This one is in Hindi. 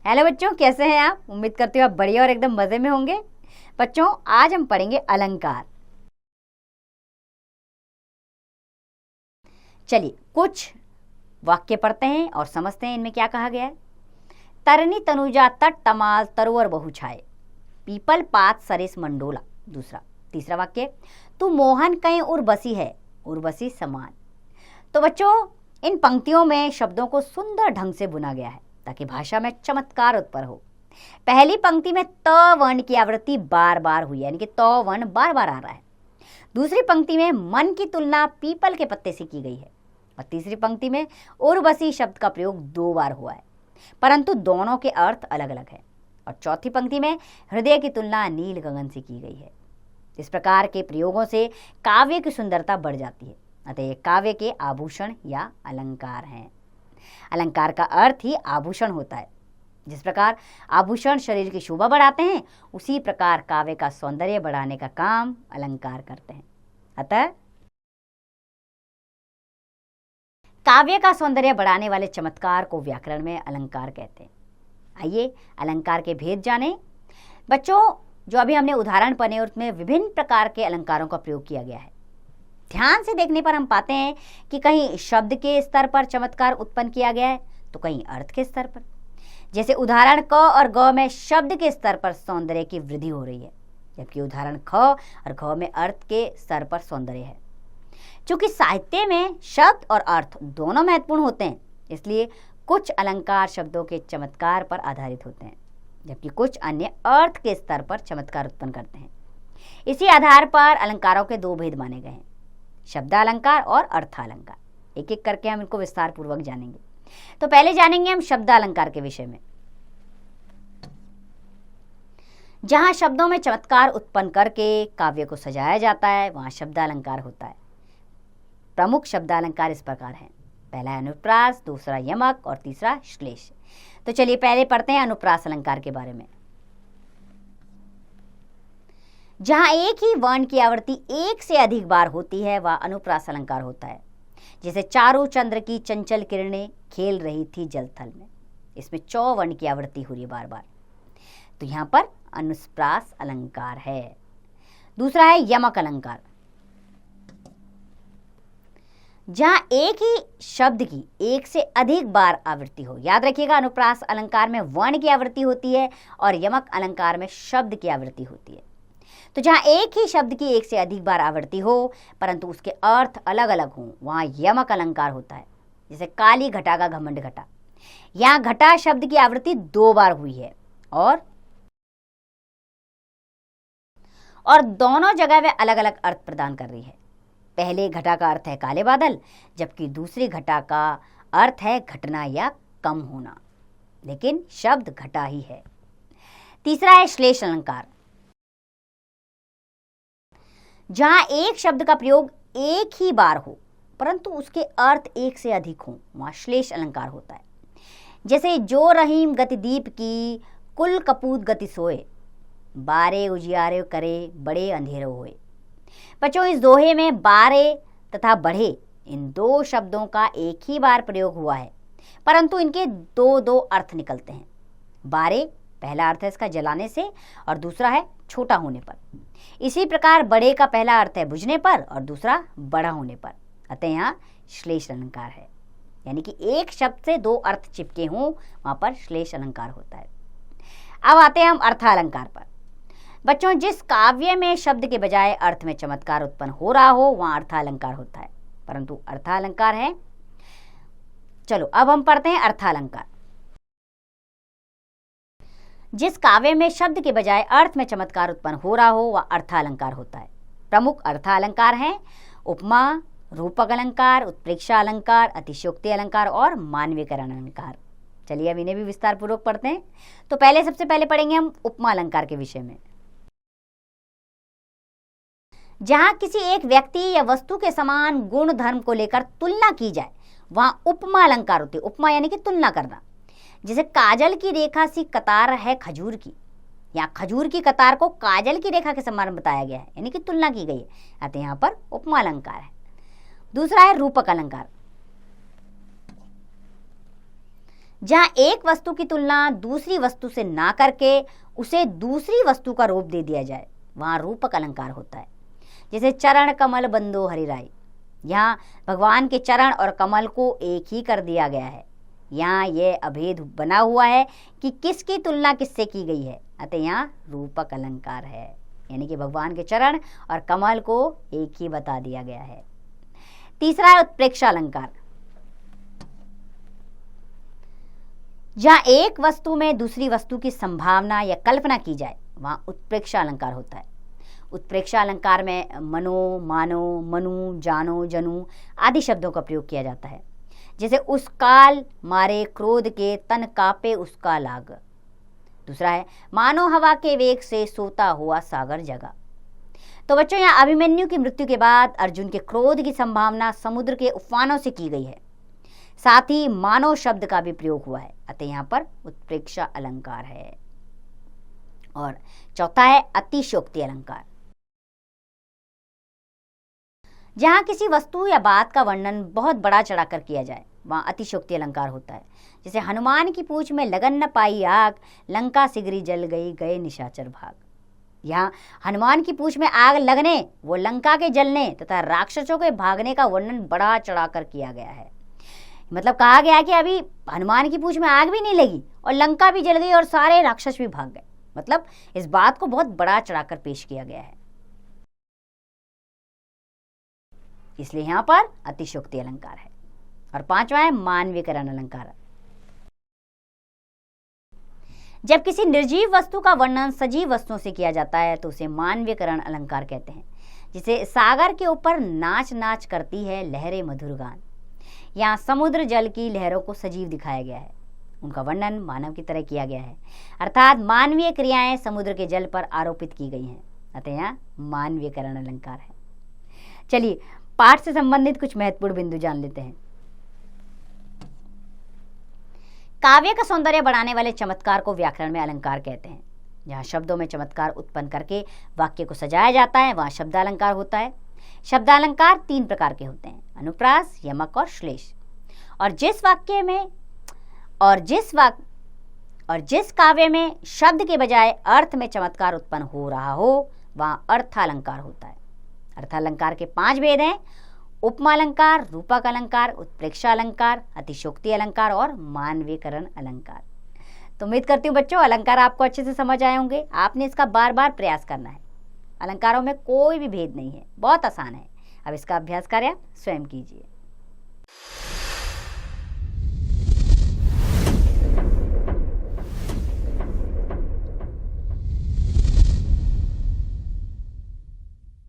हेलो बच्चों, कैसे हैं आप? उम्मीद करती हूँ आप बढ़िया और एकदम मज़े में होंगे। बच्चों, आज हम पढ़ेंगे अलंकार। चलिए कुछ वाक्य पढ़ते हैं और समझते हैं इनमें क्या कहा गया है। तरनी तनुजा तट तमाल तरुवर बहु छाए, पीपल पात सरेस मंडोला। तीसरा वाक्य, तू मोहन कहीं उर्वशी है, उर्वशी समान। तो बच्चों, इन पंक्तियों में शब्दों को सुंदर ढंग से बुना गया है ताकि भाषा में चमत्कार उत्पन्न हो। पहली पंक्ति में त वर्ण की आवृत्ति बार बार हुई, यानी कि त वर्ण बार बार आ रहा है। दूसरी पंक्ति में मन की तुलना पीपल के पत्ते से की गई है और तीसरी पंक्ति में उर्वशी शब्द का प्रयोग 2 बार हुआ है, परंतु दोनों के अर्थ अलग अलग है। और चौथी पंक्ति में हृदय की तुलना नील गगन से की गई है। इस प्रकार के प्रयोगों से काव्य की सुंदरता बढ़ जाती है। अतः ये काव्य के आभूषण या अलंकार हैं। अलंकार का अर्थ ही आभूषण होता है। जिस प्रकार आभूषण शरीर की शोभा बढ़ाते हैं, उसी प्रकार काव्य का सौंदर्य बढ़ाने का काम अलंकार करते हैं। अतः काव्य का सौंदर्य बढ़ाने वाले चमत्कार को व्याकरण में अलंकार कहते हैं। आइए अलंकार के भेद जानें। बच्चों, जो अभी हमने उदाहरण पढ़े उसमें विभिन्न प्रकार के अलंकारों का प्रयोग किया गया है। ध्यान से देखने पर हम पाते हैं कि कहीं शब्द के स्तर पर चमत्कार उत्पन्न किया गया है तो कहीं अर्थ के स्तर पर। जैसे उदाहरण क और ग में शब्द के स्तर पर सौंदर्य की वृद्धि हो रही है, जबकि उदाहरण ख और घ में अर्थ के स्तर पर सौंदर्य है। चूंकि साहित्य में शब्द और अर्थ दोनों महत्वपूर्ण होते हैं, इसलिए कुछ अलंकार शब्दों के चमत्कार पर आधारित होते हैं, जबकि कुछ अन्य अर्थ के स्तर पर चमत्कार उत्पन्न करते हैं। इसी आधार पर अलंकारों के 2 भेद माने गए हैं, शब्दालंकार और अर्थालंकार। एक एक करके हम इनको विस्तार पूर्वक जानेंगे। तो पहले जानेंगे हम शब्दालंकार के विषय में। जहां शब्दों में चमत्कार उत्पन्न करके काव्य को सजाया जाता है, वहां शब्दालंकार होता है। प्रमुख शब्दालंकार इस प्रकार हैं। पहला है अनुप्रास, दूसरा यमक और तीसरा श्लेष। तो चलिए पहले पढ़ते हैं अनुप्रास अलंकार के बारे में। जहां एक ही वर्ण की आवृत्ति 1 से अधिक बार होती है, वह अनुप्रास अलंकार होता है। जैसे चारों चंद्र की चंचल किरणें खेल रही थी जलथल में, इसमें चौ वर्ण की आवृत्ति हो रही है बार बार, तो यहां पर अनुप्रास अलंकार है। दूसरा है यमक अलंकार। जहां एक ही शब्द की 1 से अधिक बार आवृत्ति हो। याद रखिएगा, अनुप्रास अलंकार में वर्ण की आवृत्ति होती है और यमक अलंकार में शब्द की आवृत्ति होती है। तो जहां एक ही शब्द की 1 से अधिक बार आवृत्ति हो परंतु उसके अर्थ अलग अलग हों, वहां यमक अलंकार होता है। जैसे काली घटा का घमंड घटा, यहां घटा शब्द की आवृत्ति 2 बार हुई है और दोनों जगह वे अलग अलग अर्थ प्रदान कर रही है। पहले घटा का अर्थ है काले बादल, जबकि दूसरी घटा का अर्थ है घटना या कम होना, लेकिन शब्द घटा ही है। तीसरा है श्लेष अलंकार। जहां एक शब्द का प्रयोग एक ही बार हो परंतु उसके अर्थ 1 से अधिक हो, वहां श्लेष अलंकार होता है। जैसे जो रहीम गति दीप की, कुल कपूत गति सोए, बारे उजियारे करे बड़े अंधेरे होए। बच्चों, इस दोहे में बारे तथा बढ़े इन 2 शब्दों का एक ही बार प्रयोग हुआ है, परंतु इनके 2 अर्थ निकलते हैं। बारे पहला अर्थ है इसका जलाने से और दूसरा है छोटा होने पर। इसी प्रकार बड़े का पहला अर्थ है बुझने पर और दूसरा बड़ा होने पर। अतः यहाँ श्लेष अलंकार है, यानी कि एक शब्द से 2 अर्थ चिपके हों, वहां पर श्लेष अलंकार होता है। अब आते हैं हम अर्थालंकार पर। बच्चों, जिस काव्य में शब्द के बजाय अर्थ में चमत्कार उत्पन्न हो रहा हो, वहां अर्थालंकार होता है, परंतु अर्थालंकार है। चलो अब हम पढ़ते हैं अर्थालंकार। जिस काव्य में शब्द के बजाय अर्थ में चमत्कार उत्पन्न हो रहा हो, वह अर्थालंकार होता है। प्रमुख अर्थालंकार हैं उपमा, रूपक अलंकार, उत्प्रेक्षा अलंकार, अतिशयोक्ति अलंकार और मानवीकरण अलंकार। चलिए अब इन्हें भी विस्तार पूर्वक पढ़ते हैं। तो सबसे पहले पढ़ेंगे हम उपमा अलंकार के विषय में। जहां किसी एक व्यक्ति या वस्तु के समान गुण धर्म को लेकर तुलना की जाए, वहां उपमा अलंकार होती है। उपमा यानी कि तुलना करना। जैसे काजल की रेखा सी कतार है खजूर की, या खजूर की कतार को काजल की रेखा के समान बताया गया है, यानी कि तुलना की गई है। अतः यहाँ पर उपमा अलंकार है। दूसरा है रूपक अलंकार। जहां एक वस्तु की तुलना दूसरी वस्तु से ना करके उसे दूसरी वस्तु का रूप दे दिया जाए, वहां रूपक अलंकार होता है। जैसे चरण कमल बंदो हरिराई, यहाँ भगवान के चरण और कमल को एक ही कर दिया गया है। यहाँ यह अभेद बना हुआ है कि किसकी तुलना किससे की गई है, अतः यहाँ रूपक अलंकार है, यानी कि भगवान के चरण और कमल को एक ही बता दिया गया है। तीसरा है उत्प्रेक्षा अलंकार। जहां एक वस्तु में दूसरी वस्तु की संभावना या कल्पना की जाए, वहां उत्प्रेक्षा अलंकार होता है। उत्प्रेक्षा अलंकार में मनो, मानो, मनु, जानो, जनु आदि शब्दों का प्रयोग किया जाता है। जैसे उस काल मारे क्रोध के तन कापे उसका लाग। दूसरा है मानो हवा के वेग से सोता हुआ सागर जगा। तो बच्चों, यहाँ अभिमन्यु की मृत्यु के बाद अर्जुन के क्रोध की संभावना समुद्र के उफानों से की गई है, साथ ही मानव शब्द का भी प्रयोग हुआ है, अतः यहाँ पर उत्प्रेक्षा अलंकार है। और चौथा है अतिशयोक्ति अलंकार। जहां किसी वस्तु या बात का वर्णन बहुत बड़ा चढ़ाकर किया जाए, वहां अतिशयोक्ति अलंकार होता है। जैसे हनुमान की पूंछ में लगन न पाई आग, लंका सिगरी जल गई, गए निशाचर भाग। यहाँ हनुमान की पूंछ में आग लगने, वो लंका के जलने तथा राक्षसों के भागने का वर्णन बड़ा चढ़ाकर किया गया है। मतलब कहा गया कि अभी हनुमान की पूंछ में आग भी नहीं लगी और लंका भी जल गई और सारे राक्षस भी भाग गए। मतलब इस बात को बहुत बड़ा चढ़ाकर पेश किया गया है, इसलिए यहां पर अतिशयोक्ति अलंकार है। और पांचवा है मानवीकरण अलंकार। जब किसी निर्जीव वस्तु का वर्णन सजीव वस्तुओं से किया जाता है तो उसे मानवीकरण अलंकार कहते हैं। जिसे सागर के ऊपर नाच नाच करती है लहरें मधुर गान। यहाँ समुद्र जल की लहरों को सजीव दिखाया गया है, उनका वर्णन मानव की तरह किया गया है, अर्थात मानवीय क्रियाएं समुद्र के जल पर आरोपित की गई हैं, अतः यहाँ मानवीकरण अलंकार है। चलिए पाठ से संबंधित कुछ महत्वपूर्ण बिंदु जान लेते हैं। काव्य का सौंदर्य बढ़ाने वाले चमत्कार को व्याकरण में अलंकार कहते हैं। जहाँ शब्दों में चमत्कार उत्पन्न करके वाक्य को सजाया जाता है, वहाँ शब्दालंकार होता है। शब्दालंकार 3 प्रकार के होते हैं, अनुप्रास, यमक और श्लेष। और जिस काव्य में शब्द के बजाय अर्थ में चमत्कार उत्पन्न हो रहा हो, वहाँ अर्थालंकार होता है। अर्थालंकार के 5 भेद हैं, उपमा अलंकार, रूपक अलंकार, उत्प्रेक्षा अलंकार, अतिशयोक्ति अलंकार और मानवीकरण अलंकार। तो उम्मीद करती हूँ बच्चों अलंकार आपको अच्छे से समझ आए होंगे। आपने इसका बार बार प्रयास करना है। अलंकारों में कोई भी भेद नहीं है, बहुत आसान है। अब इसका अभ्यास करें, स्वयं कीजिए।